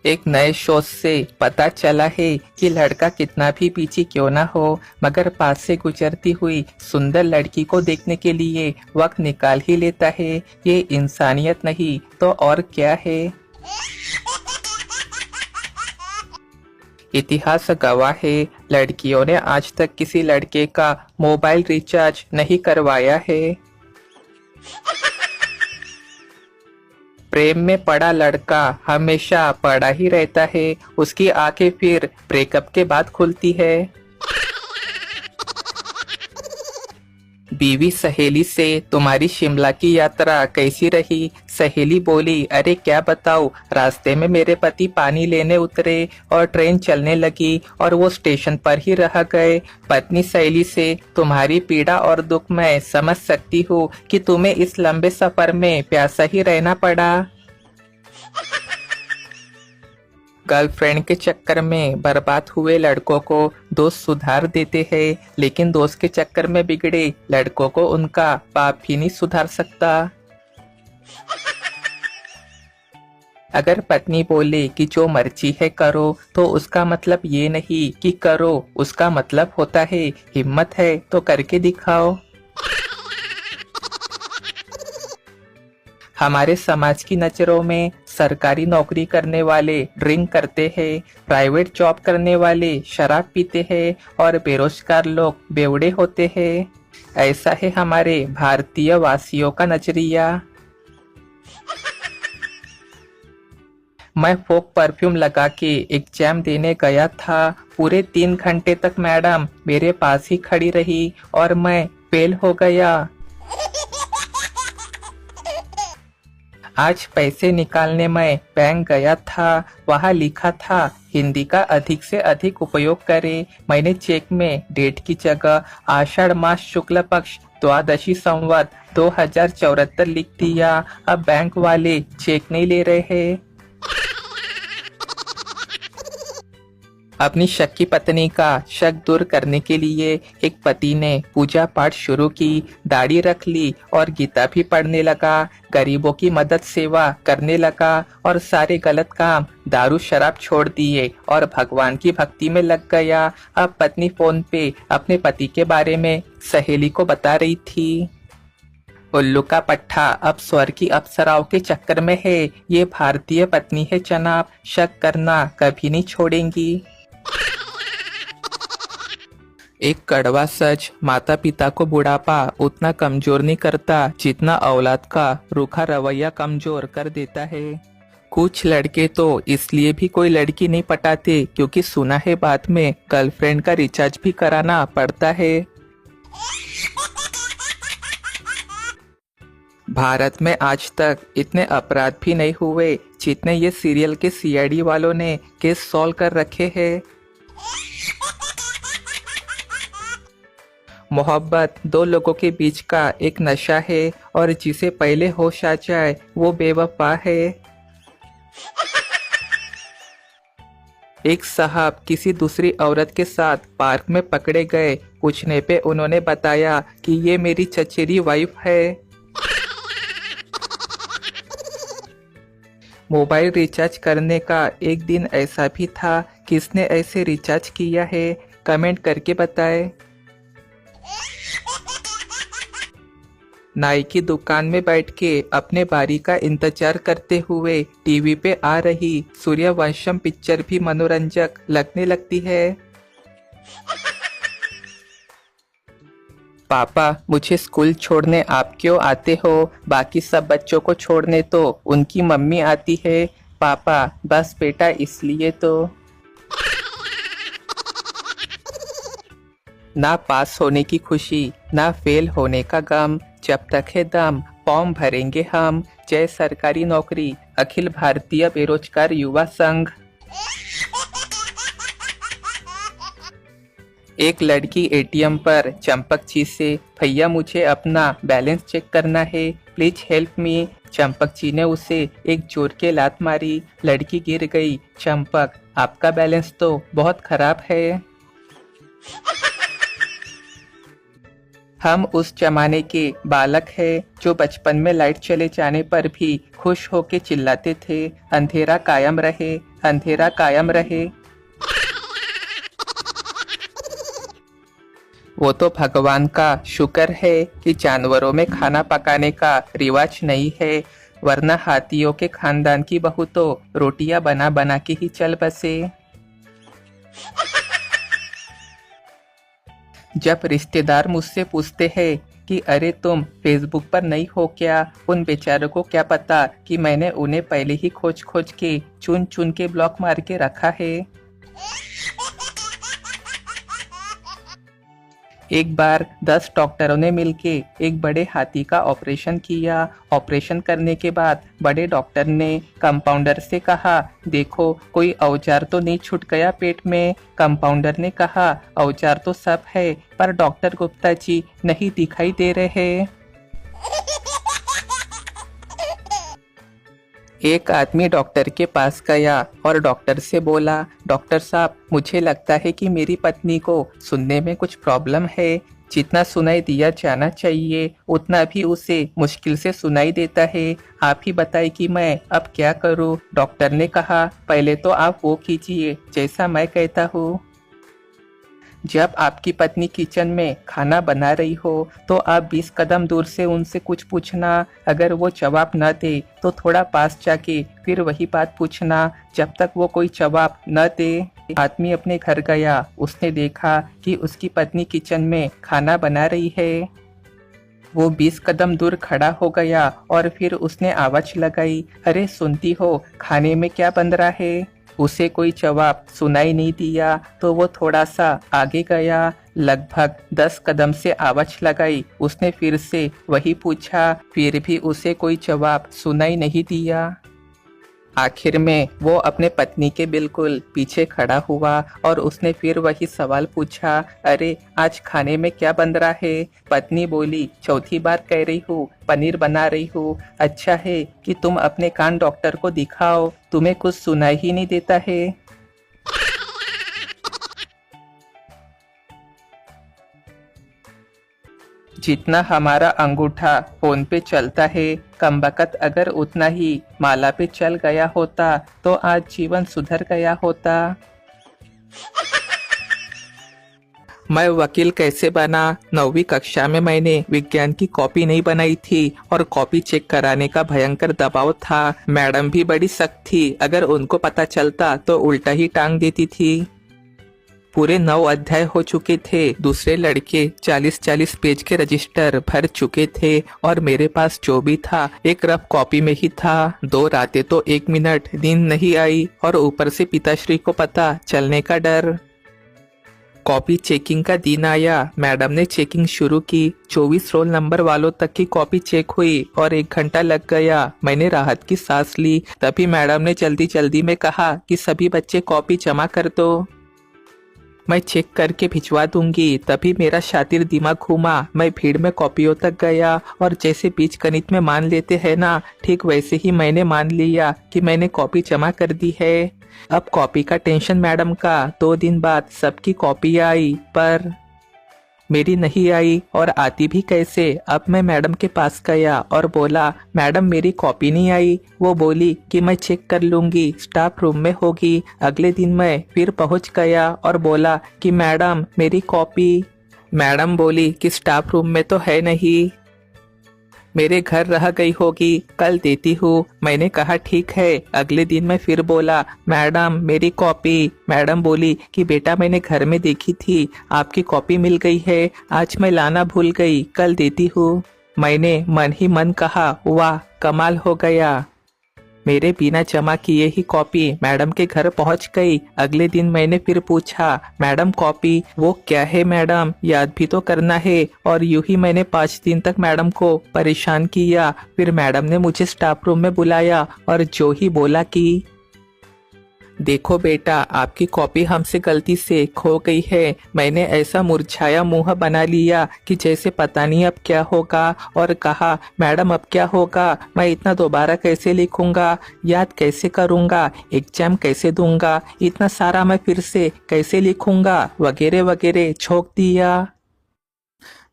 एक नए शोध से पता चला है कि लड़का कितना भी पीछे क्यों ना हो, मगर पास से गुजरती हुई सुंदर लड़की को देखने के लिए वक्त निकाल ही लेता है। ये इंसानियत नहीं तो और क्या है। इतिहास गवाह है, लड़कियों ने आज तक किसी लड़के का मोबाइल रिचार्ज नहीं करवाया है। प्रेम में पड़ा लड़का हमेशा पड़ा ही रहता है, उसकी आंखें फिर ब्रेकअप के बाद खुलती है। बीवी सहेली से तुम्हारी शिमला की यात्रा कैसी रही? सहेली बोली, अरे क्या बताऊं, रास्ते में मेरे पति पानी लेने उतरे और ट्रेन चलने लगी और वो स्टेशन पर ही रह गए। पत्नी सहेली से, तुम्हारी पीड़ा और दुख मैं समझ सकती हूँ कि तुम्हें इस लंबे सफर में प्यासा ही रहना पड़ा। गर्लफ्रेंड के चक्कर में बर्बाद हुए लड़कों को दोस्त सुधार देते हैं, लेकिन दोस्त के चक्कर में बिगड़े लड़कों को उनका बाप भी नहीं सुधार सकता। अगर पत्नी बोले कि जो मर्जी है करो, तो उसका मतलब ये नहीं कि करो, उसका मतलब होता है हिम्मत है तो करके दिखाओ। हमारे समाज की नजरों में सरकारी नौकरी करने वाले ड्रिंक करते हैं, प्राइवेट जॉब करने वाले शराब पीते हैं और बेरोजगार लोग बेवड़े होते हैं। ऐसा है हमारे भारतीय वासियों का नजरिया। मैं फोक परफ्यूम लगा के एग्जाम देने गया था। पूरे 3 घंटे तक मैडम मेरे पास ही खड़ी रही और मैं फेल हो गया। आज पैसे निकालने मैं बैंक गया था, वहाँ लिखा था हिंदी का अधिक से अधिक उपयोग करें। मैंने चेक में डेट की जगह आषाढ़ मास शुक्ल पक्ष द्वादशी संवत 2074 लिख दिया। अब बैंक वाले चेक नहीं ले रहे हैं। अपनी शक की पत्नी का शक दूर करने के लिए एक पति ने पूजा पाठ शुरू की, दाढ़ी रख ली और गीता भी पढ़ने लगा, गरीबों की मदद सेवा करने लगा और सारे गलत काम दारू शराब छोड़ दिए और भगवान की भक्ति में लग गया। अब पत्नी फोन पे अपने पति के बारे में सहेली को बता रही थी। उल्लू का पट्टा अब स्वर्ग की अप्सराओं के चक्कर में है। ये भारतीय पत्नी है जनाब, शक करना कभी नहीं छोड़ेंगी। एक कड़वा सच, माता पिता को बुढ़ापा उतना कमजोर नहीं करता जितना औलाद का रूखा रवैया कमजोर कर देता है। कुछ लड़के तो इसलिए भी कोई लड़की नहीं पटाते क्योंकि सुना है बाद में गर्लफ्रेंड का रिचार्ज भी कराना पड़ता है। भारत में आज तक इतने अपराध भी नहीं हुए जितने ये सीरियल के सीआईडी वालों ने केस सॉल्व कर रखे हैं। मोहब्बत दो लोगों के बीच का एक नशा है और जिसे पहले होश आ जाए वो बेवफा है। एक साहब किसी दूसरी औरत के साथ पार्क में पकड़े गए। पूछने पे उन्होंने बताया कि ये मेरी चचेरी वाइफ है। मोबाइल रिचार्ज करने का एक दिन ऐसा भी था। किसने ऐसे रिचार्ज किया है? कमेंट करके बताएं। नाई की दुकान में बैठ के अपने बारी का इंतजार करते हुए टीवी पे आ रही सूर्यवंशम पिक्चर भी मनोरंजक लगने लगती है। पापा, मुझे स्कूल छोड़ने आप क्यों आते हो? बाकी सब बच्चों को छोड़ने तो उनकी मम्मी आती है। पापा, बस बेटा इसलिए तो। ना पास होने की खुशी, ना फेल होने का गम, जब तक है दम फॉर्म भरेंगे हम। जय सरकारी नौकरी, अखिल भारतीय बेरोजगार युवा संघ। एक लड़की एटीएम पर चंपक जी से, भैया मुझे अपना बैलेंस चेक करना है, प्लीज हेल्प मी। चंपक जी ने उसे एक जोर के लात मारी, लड़की गिर गई। चंपक, आपका बैलेंस तो बहुत खराब है। हम उस जमाने के बालक हैं जो बचपन में लाइट चले जाने पर भी खुश होके चिल्लाते थे, अंधेरा कायम रहे, अंधेरा कायम रहे। वो तो भगवान का शुक्र है कि जानवरों में खाना पकाने का रिवाज नहीं है, वरना हाथियों के खानदान की बहू तो रोटियां बना बना के ही चल बसे। जब रिश्तेदार मुझसे पूछते हैं कि अरे तुम फेसबुक पर नहीं हो क्या, उन बेचारों को क्या पता कि मैंने उन्हें पहले ही खोज खोज के चुन चुन के ब्लॉक मार के रखा है। एक बार 10 डॉक्टरों ने मिलके एक बड़े हाथी का ऑपरेशन किया। ऑपरेशन करने के बाद बड़े डॉक्टर ने कंपाउंडर से कहा, देखो कोई औजार तो नहीं छूट गया पेट में। कंपाउंडर ने कहा, औजार तो सब है पर डॉक्टर गुप्ता जी नहीं दिखाई दे रहे। एक आदमी डॉक्टर के पास गया और डॉक्टर से बोला, डॉक्टर साहब मुझे लगता है कि मेरी पत्नी को सुनने में कुछ प्रॉब्लम है। जितना सुनाई दिया जाना चाहिए उतना भी उसे मुश्किल से सुनाई देता है। आप ही बताइए कि मैं अब क्या करूं? डॉक्टर ने कहा, पहले तो आप वो कीजिए जैसा मैं कहता हूँ। जब आपकी पत्नी किचन में खाना बना रही हो तो आप 20 कदम दूर से उनसे कुछ पूछना। अगर वो जवाब न दे तो थोड़ा पास जाके फिर वही बात पूछना जब तक वो कोई जवाब न दे। आदमी अपने घर गया, उसने देखा कि उसकी पत्नी किचन में खाना बना रही है। वो 20 कदम दूर खड़ा हो गया और फिर उसने आवाज लगाई, अरे सुनती हो खाने में क्या बन रहा है? उसे कोई जवाब सुनाई नहीं दिया तो वो थोड़ा सा आगे गया। लगभग 10 कदम से आवाज लगाई, उसने फिर से वही पूछा, फिर भी उसे कोई जवाब सुनाई नहीं दिया। आखिर में वो अपने पत्नी के बिल्कुल पीछे खड़ा हुआ और उसने फिर वही सवाल पूछा, अरे आज खाने में क्या बन रहा है? पत्नी बोली, चौथी बार कह रही हूँ पनीर बना रही हूँ। अच्छा है कि तुम अपने कान डॉक्टर को दिखाओ, तुम्हें कुछ सुनाई ही नहीं देता है। जितना हमारा अंगूठा फोन पे चलता है, कमबख्त अगर उतना ही माला पे चल गया होता तो आज जीवन सुधर गया होता। मैं वकील कैसे बना? 9वीं कक्षा में मैंने विज्ञान की कॉपी नहीं बनाई थी और कॉपी चेक कराने का भयंकर दबाव था। मैडम भी बड़ी सख्त थी, अगर उनको पता चलता तो उल्टा ही टांग देती थी। पूरे 9 अध्याय हो चुके थे। दूसरे लड़के 40-40 पेज के रजिस्टर भर चुके थे और मेरे पास जो भी था एक रफ कॉपी में ही था। 2 रातें तो 1 मिनट नींद नहीं आई और ऊपर से पिताश्री को पता चलने का डर। कॉपी चेकिंग का दिन आया। मैडम ने चेकिंग शुरू की। 24 रोल नंबर वालों तक की कॉपी चेक हुई और 1 घंटा लग गया। मैंने राहत की सांस ली। तभी मैडम ने जल्दी जल्दी में कहा कि सभी बच्चे कॉपी जमा कर दो, मैं चेक करके भिजवा दूंगी। तभी मेरा शातिर दिमाग घूमा। मैं भीड़ में कॉपियों तक गया और जैसे बीजगणित में मान लेते हैं ना, ठीक वैसे ही मैंने मान लिया कि मैंने कॉपी जमा कर दी है। अब कॉपी का टेंशन मैडम का। 2 दिन बाद सबकी कॉपी आई पर मेरी नहीं आई और आती भी कैसे। अब मैं मैडम के पास गया और बोला, मैडम मेरी कॉपी नहीं आई। वो बोली कि मैं चेक कर लूंगी, स्टाफ रूम में होगी। अगले दिन मैं फिर पहुंच गया और बोला कि मैडम मेरी कॉपी। मैडम बोली कि स्टाफ रूम में तो है नहीं, मेरे घर रह गई होगी, कल देती हूँ। मैंने कहा ठीक है। अगले दिन मैं फिर बोला, मैडम मेरी कॉपी। मैडम बोली कि बेटा मैंने घर में देखी थी, आपकी कॉपी मिल गई है, आज मैं लाना भूल गई, कल देती हूँ। मैंने मन ही मन कहा, वाह कमाल हो गया। मेरे बिना जमा किए ही कॉपी मैडम के घर पहुंच गई। अगले दिन मैंने फिर पूछा, मैडम कॉपी? वो क्या है मैडम, याद भी तो करना है। और यूं ही मैंने 5 दिन तक मैडम को परेशान किया। फिर मैडम ने मुझे स्टाफ रूम में बुलाया और जो ही बोला कि देखो बेटा, आपकी कॉपी हमसे गलती से खो गई है। मैंने ऐसा मुरझाया मुंह बना लिया कि जैसे पता नहीं अब क्या होगा और कहा, मैडम अब क्या होगा, मैं इतना दोबारा कैसे लिखूंगा, याद कैसे करूंगा, एग्जाम कैसे दूंगा, इतना सारा मैं फिर से कैसे लिखूंगा, वगैरह वगैरह छोक दिया।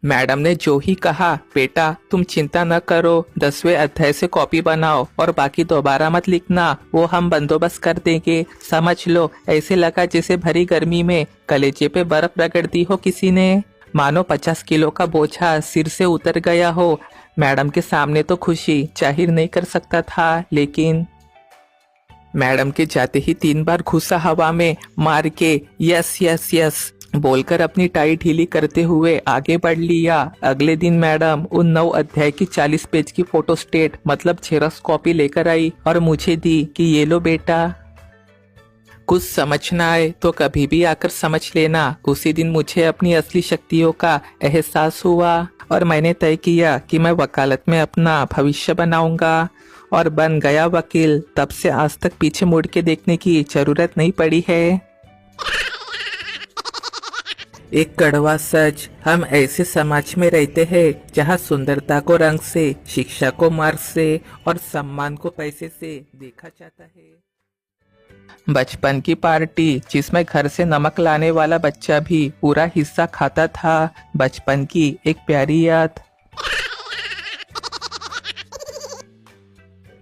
मैडम ने जो ही कहा, बेटा तुम चिंता न करो, 10वें अध्याय से कॉपी बनाओ और बाकी दोबारा मत लिखना, वो हम बंदोबस्त कर देंगे। समझ लो ऐसे लगा जैसे भरी गर्मी में कलेजे पे बर्फ रगड़ दी हो किसी ने, मानो 50 किलो का बोझा सिर से उतर गया हो। मैडम के सामने तो खुशी जाहिर नहीं कर सकता था, लेकिन मैडम के जाते ही 3 बार घुसा हवा में मार के यस यस यस बोलकर अपनी टाई ढीली करते हुए आगे बढ़ लिया। अगले दिन मैडम उन 9 अध्याय की 40 पेज की फोटो स्टेट मतलब जेरॉक्स कॉपी लेकर आई और मुझे दी कि ये लो बेटा, कुछ समझना आए तो कभी भी आकर समझ लेना। उसी दिन मुझे अपनी असली शक्तियों का एहसास हुआ और मैंने तय किया कि मैं वकालत में अपना भविष्य बनाऊंगा और बन गया वकील। तब से आज तक पीछे मुड़ के देखने की जरूरत नहीं पड़ी है। एक कड़वा सच, हम ऐसे समाज में रहते हैं जहां सुंदरता को रंग से, शिक्षा को मार्क्स से और सम्मान को पैसे से देखा जाता है। बचपन की पार्टी जिसमें घर से नमक लाने वाला बच्चा भी पूरा हिस्सा खाता था, बचपन की एक प्यारी याद।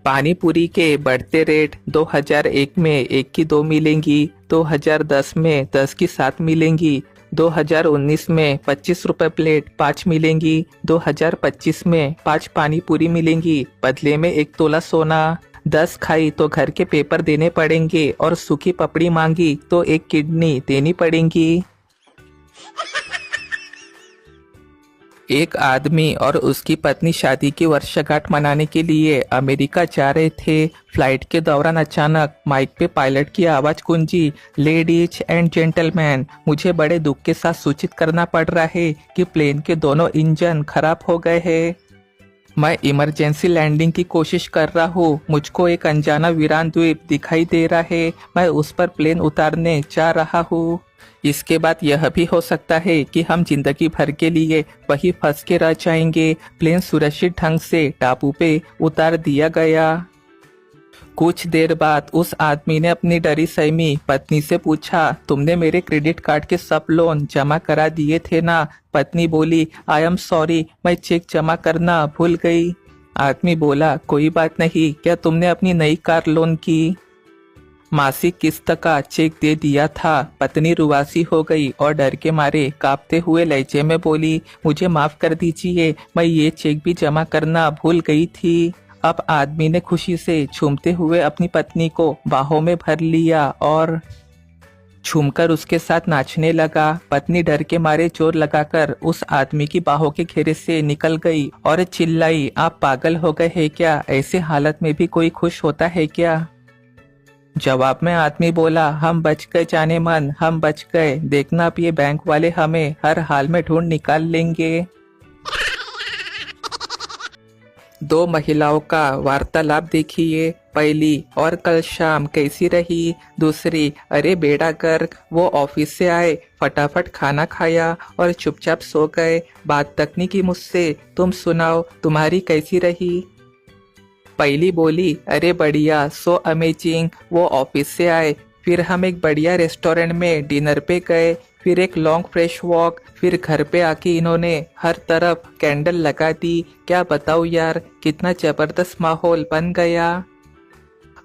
पानी पूरी के बढ़ते रेट, 2001 में 1 की 2 मिलेंगी, 2010 में 10 की 7 मिलेंगी, 2019 में 25 रुपए प्लेट 5 मिलेंगी, 2025 में 5 पानी पूरी मिलेंगी, बदले में 1 तोला सोना। 10 खाई तो घर के पेपर देने पड़ेंगे और सूखी पपड़ी मांगी तो 1 किडनी देनी पड़ेंगी। एक आदमी और उसकी पत्नी शादी की वर्षगांठ मनाने के लिए अमेरिका जा रहे थे। फ्लाइट के दौरान अचानक माइक पे पायलट की आवाज गूंजी, लेडीज एंड जेंटलमैन, मुझे बड़े दुख के साथ सूचित करना पड़ रहा है कि प्लेन के दोनों इंजन खराब हो गए हैं। मैं इमरजेंसी लैंडिंग की कोशिश कर रहा हूँ। मुझको एक अनजाना वीरान द्वीप दिखाई दे रहा है। मैं उस पर प्लेन उतारने जा रहा हूँ। इसके बाद यह भी हो सकता है कि हम जिंदगी भर के लिए वही फंस के रह जाएंगे। प्लेन सुरक्षित ढंग से टापू पे उतार दिया गया। कुछ देर बाद उस आदमी ने अपनी डरी सहमी पत्नी से पूछा, तुमने मेरे क्रेडिट कार्ड के सब लोन जमा करा दिए थे ना? पत्नी बोली, आई एम सॉरी, मैं चेक जमा करना भूल गई। आदमी बोला, कोई बात नहीं, क्या तुमने अपनी नई कार लोन की? मासिक किस्त का चेक दे दिया था। पत्नी रुआसी हो गई और डर के मारे कांपते हुए लहजे में बोली, मुझे माफ कर दीजिए, मैं ये चेक भी जमा करना भूल गई थी। अब आदमी ने खुशी से झूमते हुए अपनी पत्नी को बाहों में भर लिया और झूमकर उसके साथ नाचने लगा। पत्नी डर के मारे जोर लगाकर उस आदमी की बाहों के घेरे से निकल गई और चिल्लाई, आप पागल हो गए हैं क्या? ऐसे हालत में भी कोई खुश होता है क्या? जवाब में आदमी बोला, हम बच गए जाने मन, हम बच गए। देखना अब ये बैंक वाले हमें हर हाल में ढूंढ निकाल लेंगे। 2 महिलाओं का वार्तालाप देखिए। पहली, और कल शाम कैसी रही? दूसरी, अरे बेड़ा गर्क, वो ऑफिस से आए, फटाफट खाना खाया और चुपचाप सो गए, बात तक नहीं की मुझसे। तुम सुनाओ, तुम्हारी कैसी रही? पहली बोली, अरे बढ़िया, सो अमेजिंग, वो ऑफिस से आए, फिर हम एक बढ़िया रेस्टोरेंट में डिनर पे गए, फिर एक लॉन्ग फ्रेश वॉक, फिर घर पे आके इन्होंने हर तरफ कैंडल लगा दी। क्या बताऊँ यार, कितना जबरदस्त माहौल बन गया।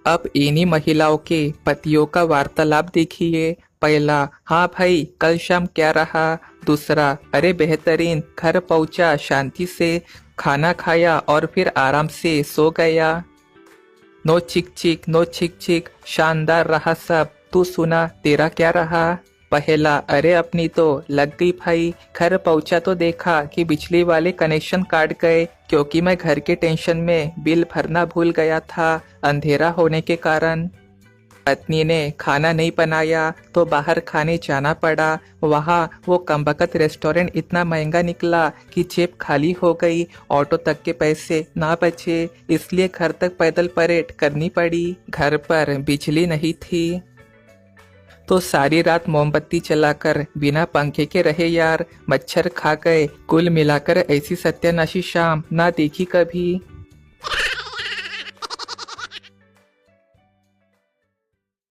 अब इन्हीं महिलाओं के पतियों का वार्तालाप देखिए। पहला, हाँ भाई, कल शाम क्या रहा? दूसरा, अरे बेहतरीन, घर पहुंचा शांति से, खाना खाया और फिर आराम से सो गया। नो चिक चिक, नो चिक चिक, शानदार रहा सब। तू सुना, तेरा क्या रहा? पहला, अरे अपनी तो लग गई भाई, घर पहुंचा तो देखा कि बिजली वाले कनेक्शन काट गए, क्योंकि मैं घर के टेंशन में बिल भरना भूल गया था अंधेरा होने के कारण। पत्नी ने खाना नहीं बनाया तो बाहर खाने जाना पड़ा। वहाँ वो कमबख्त रेस्टोरेंट इतना महंगा निकला कि जेब खाली हो गई, ऑटो तक के पैसे ना बचे, इसलिए घर तक पैदल परेड करनी पड़ी। घर पर बिजली नहीं थी तो सारी रात मोमबत्ती जलाकर बिना पंखे के रहे यार, मच्छर खा गए। कुल मिलाकर ऐसी सत्यानाशी शाम ना देखी कभी।